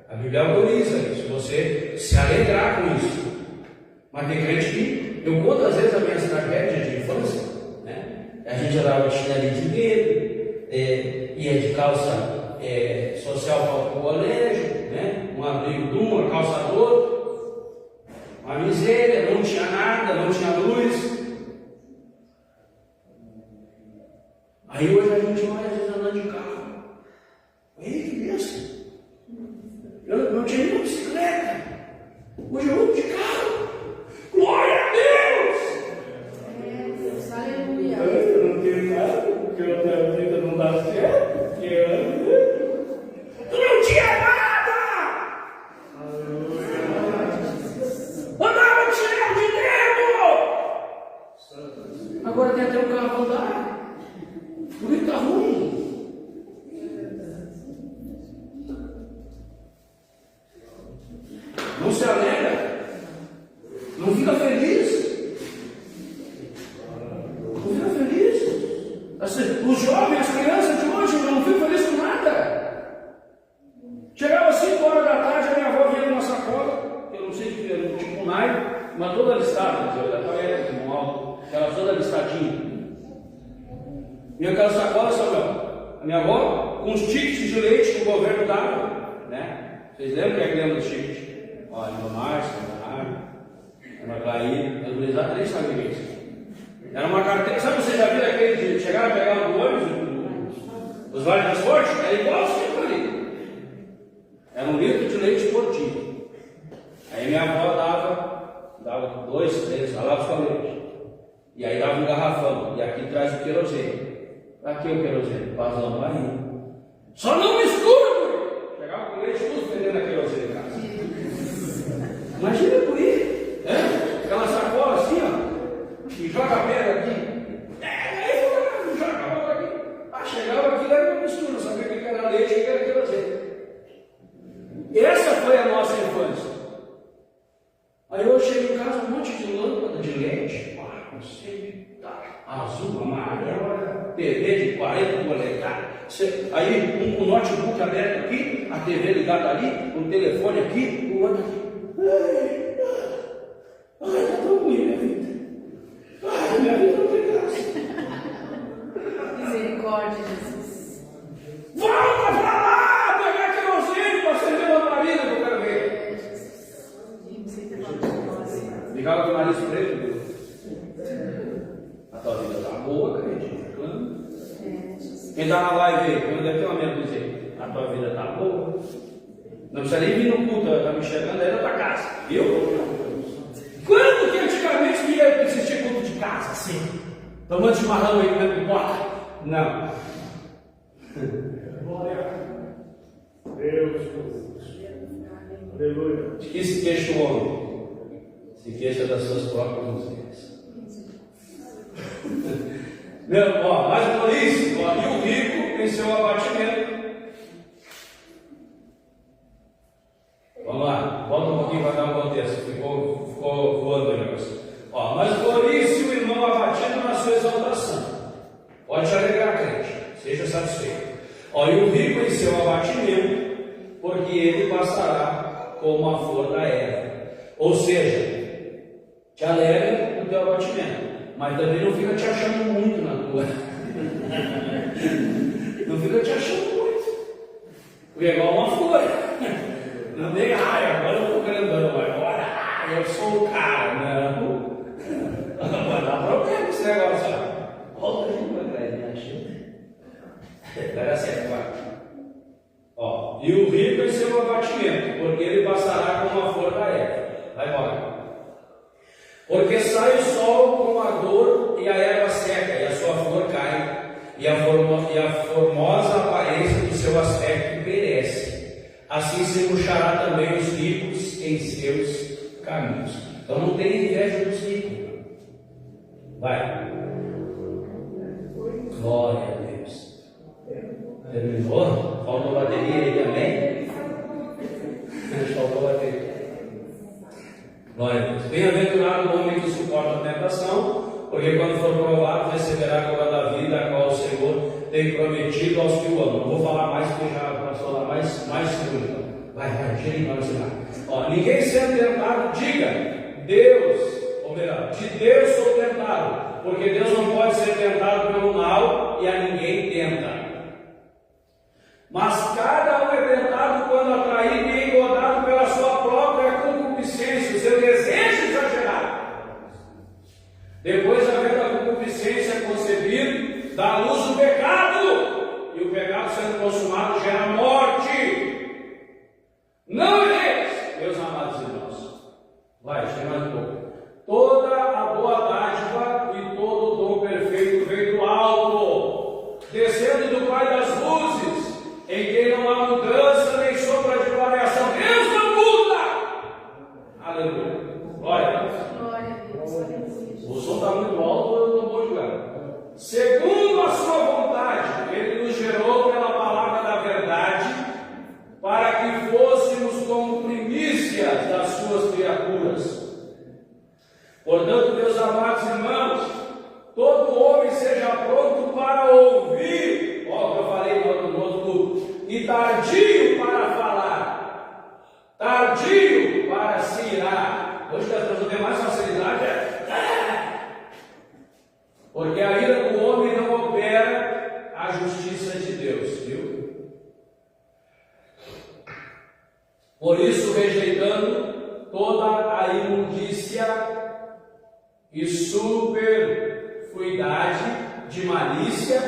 B: A Bíblia autoriza isso, você se alegrar com isso. Mas tem crente que, eu conto às vezes a minha tragédia de infância, né? A gente andava de chinelinho de dedo, ia de calça social para o colégio, né? Um abrigo de uma calça do outro, uma miséria, não tinha nada, não tinha luz. Aí hoje a gente olha às vezes andando de carro. Ei, que bênção! Eu não tinha nenhuma bicicleta. Hoje eu ando de carro. Glória a Deus!
C: Deus, aleluia.
B: Eu não tenho nada, porque a minha vida não dá certo. Porque tu não tinha nada! Andava de chinelo de dedo! Agora tem até um carro para andar. Por que está ruim? Não se alegra? Não fica feliz? Não fica feliz? Assim, os jovens, as crianças de hoje não ficam felizes com nada. Chegava às 5 horas da tarde, a minha avó vinha com uma sacola, eu não sei o que era, tipo um naipe, mas toda listada, eu já estava no alto, ela toda listadinha. E aquela sacola, sabe, a minha avó, com os tickets de leite que o governo dava, né? Vocês lembram quem é que lembra dos tickets? Ó, Ana Márcia, Ana Clair, Ana Luísa, nem sabe o que é isso. Era uma carteira, sabe, você já viu aquele de chegar a pegar no ônibus, os vales das cortes? Era igual isso ali. Era 1 litro de leite por dia. Aí minha avó dava 2, 3, lavava os leite. E aí dava um garrafão, e aqui traz o querosene. Aqui o querosene, vazão no barrinho. Só não mistura, chegava com leite tudo vendendo a querosene em casa. Imagina por aí, aquela sacola assim, ó, e joga a pedra aqui. Aí joga a outra aqui. Chegava aqui, era uma mistura, não sabia o que era leite e o que era querosene. Essa foi a nossa infância. Aí eu cheguei em casa, um monte de lâmpada de LED, não sei, azul, amarelo, TV de 40 polegadas. Aí um notebook aberto aqui, a TV ligada ali, um telefone aqui, o outro aqui. Ai, tá tão ruim minha vida. Ai, minha vida não tem graça.
C: Misericórdia, Jesus.
B: Volta pra lá, pegar querosene para acender uma labareda que eu quero ver. Ligava com o nariz preto, viu? A tua vida está boa, crente. Quem está na live aí, quando deve ter uma meia dúzia, a tua vida está boa. Não precisa nem vir no culto, está me enxergando aí da tua casa, viu? Quando que antigamente ia assistir culto de casa, assim? Tomando chimarrão aí, comendo pipoca? Não.
D: Glória a Deus. Aleluia.
B: De que se queixa o homem? Se queixa das suas próprias músicas. Mas por isso, e o rico em seu abatimento. Vamos lá, volta um pouquinho para dar um contexto. Ficou voando o negócio. Mas por isso o irmão abatido na sua exaltação. Pode te alegrar, crente, seja satisfeito. E o rico em seu abatimento, porque ele passará como a flor da erva. Ou seja, te alegra no teu abatimento, mas também não fica te achando muito na tua. Não fica te achando muito. Porque é igual uma flor. Não tem, agora eu estou grandão, agora eu sou o cara. Não. Vai dar problema esse negócio. Volta aqui para trás, me ajuda. Vai dar certo, vai. E o rico em seu abatimento, porque ele passará como a flor da erva. Vai embora. Porque sai o sol com a dor e a erva seca, e a sua flor cai, e a formosa aparência do seu aspecto perece. Assim se murchará também os ricos em seus caminhos. Então não tem inveja dos ricos. Vai. Glória a Deus. Terminou? Faltou bateria aí também? Faltou bateria. Glória a Deus. Bem-aventurado o homem que suporta a tentação, porque quando for provado, receberá a coroa da vida, a qual o Senhor tem prometido aos que o amam. Não vou falar mais, porque já passou lá mais seguro. Vai, tira em nós lá. Ninguém sendo tentado, diga, Deus, ou melhor, de Deus sou tentado, porque Deus não pode ser tentado pelo mal e a ninguém tenta. Mas cada um é tentado quando atraído e engodado pela sua própria concupiscência, o seu desejo exagerado. Depois, havendo a concupiscência concebido, dá à luz o pecado, e o pecado sendo consumado gera morte. Não erreis, meus amados irmãos. Vai, chega mais um pouco. Toda a boa dádiva e todo o dom perfeito vem do alto, descendo do Pai das luzes, em quem não há mudança nem sombra de variação. Deus não muda! Aleluia! Glória a Deus! O som está muito alto, eu não vou julgar. Segundo a sua vontade, Ele nos gerou pela palavra da verdade, para que fôssemos como primícias das suas criaturas. Portanto, meus amados irmãos, todo homem seja pronto para ouvir, ó, que eu falei no outro culto, e tardio para falar, tardio para se irar. Hoje as pessoas têm mais facilidade, porque a ira do homem não opera a justiça de Deus, viu? Por isso, rejeitando toda a imundícia e superfluidade de malícia,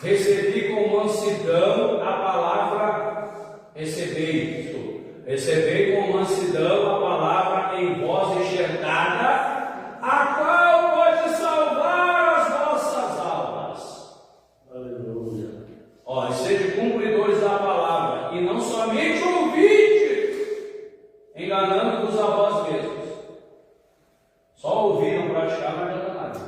B: recebi com mansidão a palavra, recebei com mansidão a palavra em voz enxertada, a qual pode salvar as vossas almas.
D: Aleluia.
B: E sejam cumpridores da palavra, e não somente ouvintes, enganando-vos a vós mesmos. Só ouvir, não praticar, não adianta nada.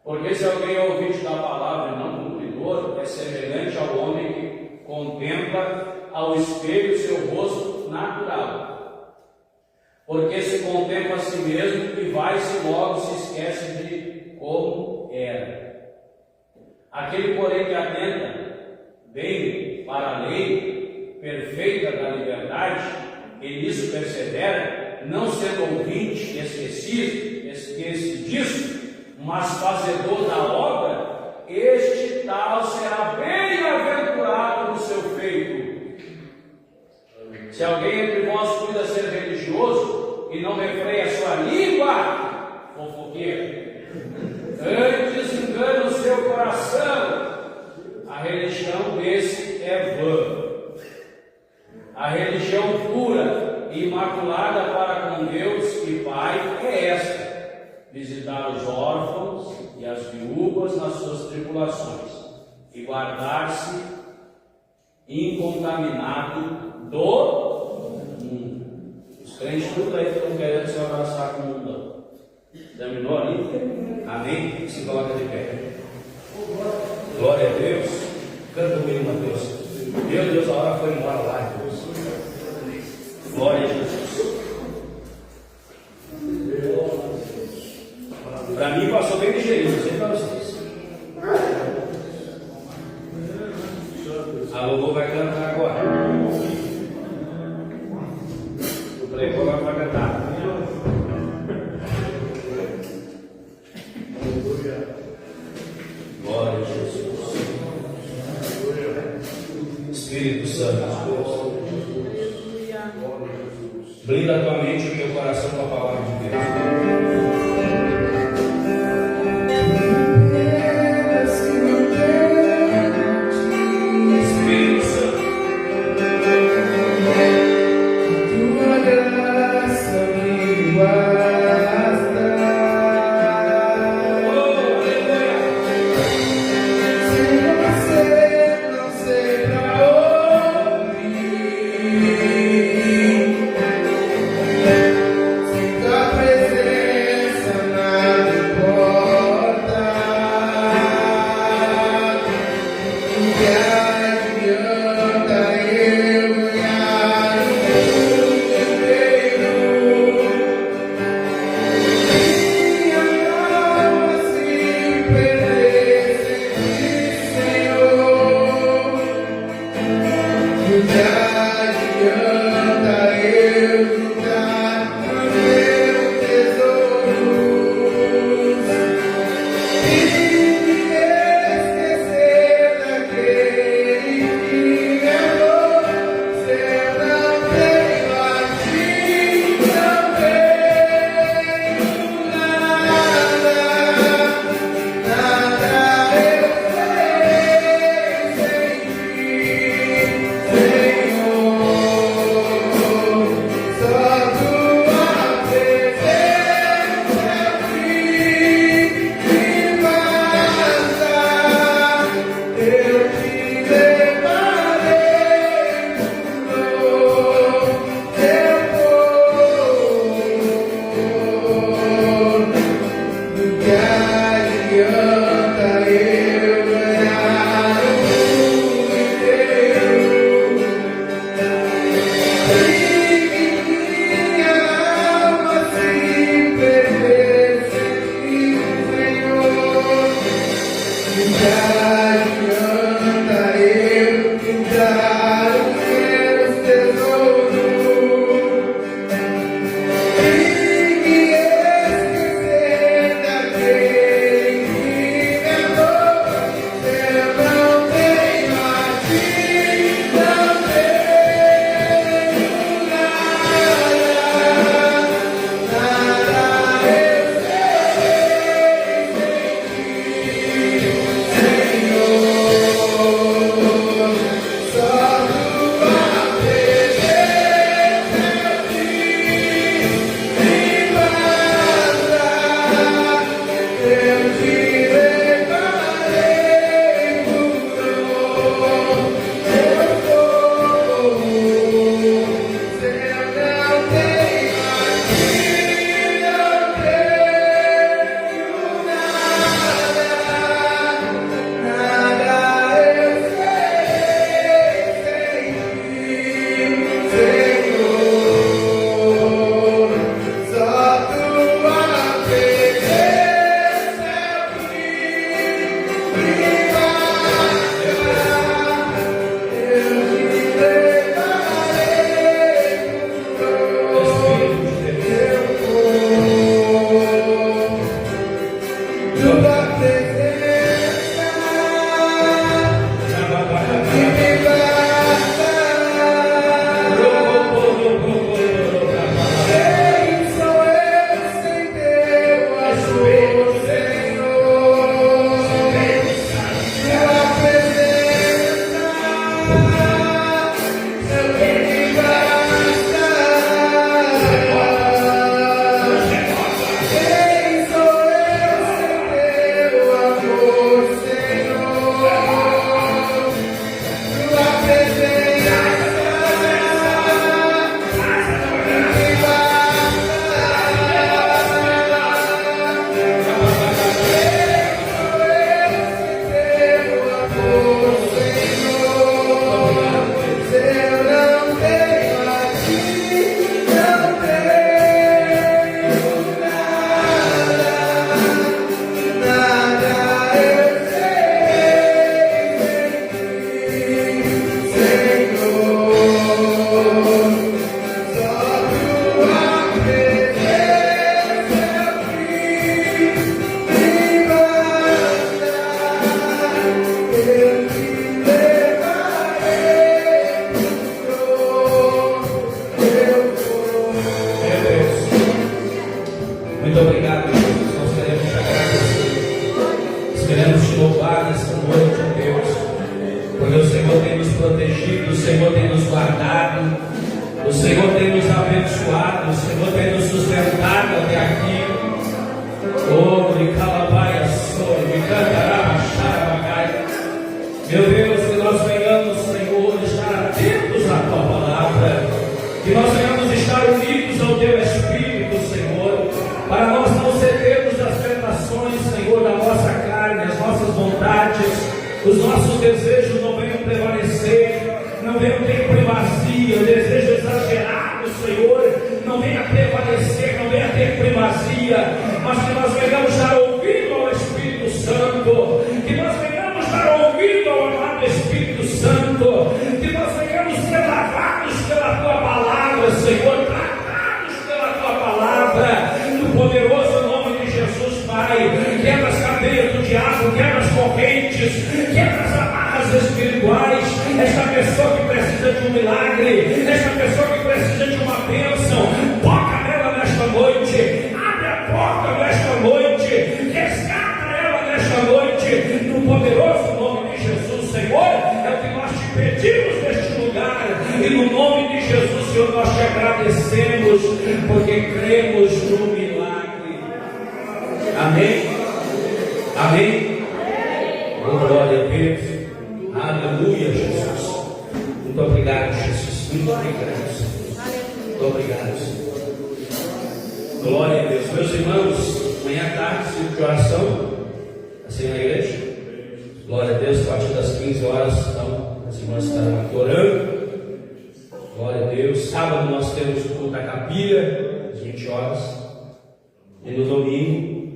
B: Porque se alguém é ouvinte da palavra e não cumpridor, é semelhante ao homem que contempla ao espelho seu rosto natural. Porque se contempla a si mesmo e vai-se logo se esquece de como era. Aquele, porém, que atenta bem para a lei perfeita da liberdade, e nisso persevera, não sendo ouvinte esquece disso, mas fazedor da obra, este tal será bem-aventurado no seu feito. Se alguém entre vós cuida ser religioso e não refreia sua língua, fofoqueiro, antes engana o seu coração, a religião desse é vã. A religião pura e imaculada para com Deus e Pai é esta: visitar os órfãos e as viúvas nas suas tribulações e guardar-se incontaminado do mundo. Os crentes tudo aí estão querendo se abraçar com o mundo. Terminou ali? Amém? Se coloca de pé. Glória a Deus. Canta comigo, Mateus. Meu Deus, a hora foi embora lá, Deus. Glória a Jesus. Para mim passou bem ligeirinho, não sei para vocês. A louvor vai cantar agora. O pregão agora vai cantar. Glória a Jesus. Espírito Santo de Deus, blinda a tua mente e o teu coração com a palavra de Deus.
E: Presente.
B: Muito obrigado, Jesus. Nós queremos te agradecer. Nós queremos te louvar nessa noite, ó Deus. Porque o Senhor tem nos protegido, o Senhor tem nos guardado, o Senhor tem nos abençoado, o Senhor tem nos sustentado até aqui. Oh, de calabaia, de cantará, meu Deus, que nós venhamos, Senhor, estar atentos à tua palavra, que nós venhamos estar unidos ao teu Espírito, Senhor, para nós não cedermos às tentações, Senhor, da nossa carne, as nossas vontades, os nossos desejos não venham prevalecer, não venham ter primazia, o desejo exagerado, Senhor, não venha prevalecer, não venha ter primazia, mas que nós venhamos estar ouvindo ao Espírito Santo, que nós venhamos estar ouvindo ao amado Espírito Santo, que nós venhamos ser lavados pela tua palavra, Senhor, tratados pela tua palavra, no poderoso nome de Jesus, Pai. Quebra as cadeias do diabo, quebra as correntes, quebra as amarras espirituais. Esta pessoa que precisa de um milagre, esta pessoa que precisa de uma bênção, toca nela nesta noite, abre a porta nesta noite, resgata ela nesta noite, no poderoso nome de Jesus, Senhor. É o que nós te pedimos neste lugar, e no nome de Jesus, Senhor, nós te agradecemos, porque cremos no milagre. Amém? Amém? Oh, glória a Deus. Aleluia, Jesus. Muito obrigado, Jesus. Muito obrigado, Senhor. Muito obrigado, Senhor. Glória a Deus. Meus irmãos, amanhã à tarde, ciclo de oração, assim na igreja. Glória a Deus, a partir das 15 horas, então, as irmãs estarão aqui orando. Glória a Deus. Sábado nós temos o culto da capilha, às 20 horas. E no domingo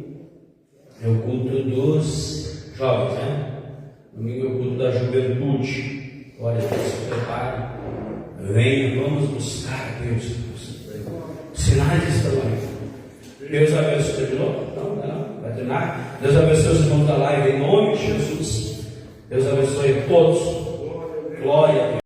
B: é o culto dos jovens, né? Domingo é o culto da juventude. Glória a Deus, se prepare. Venha, vamos buscar Deus. Sinais estão aí. Deus abençoe. Terminou? Não, vai terminar. Deus abençoe os irmãos da live em nome de Jesus. Deus abençoe todos. Glória a Deus.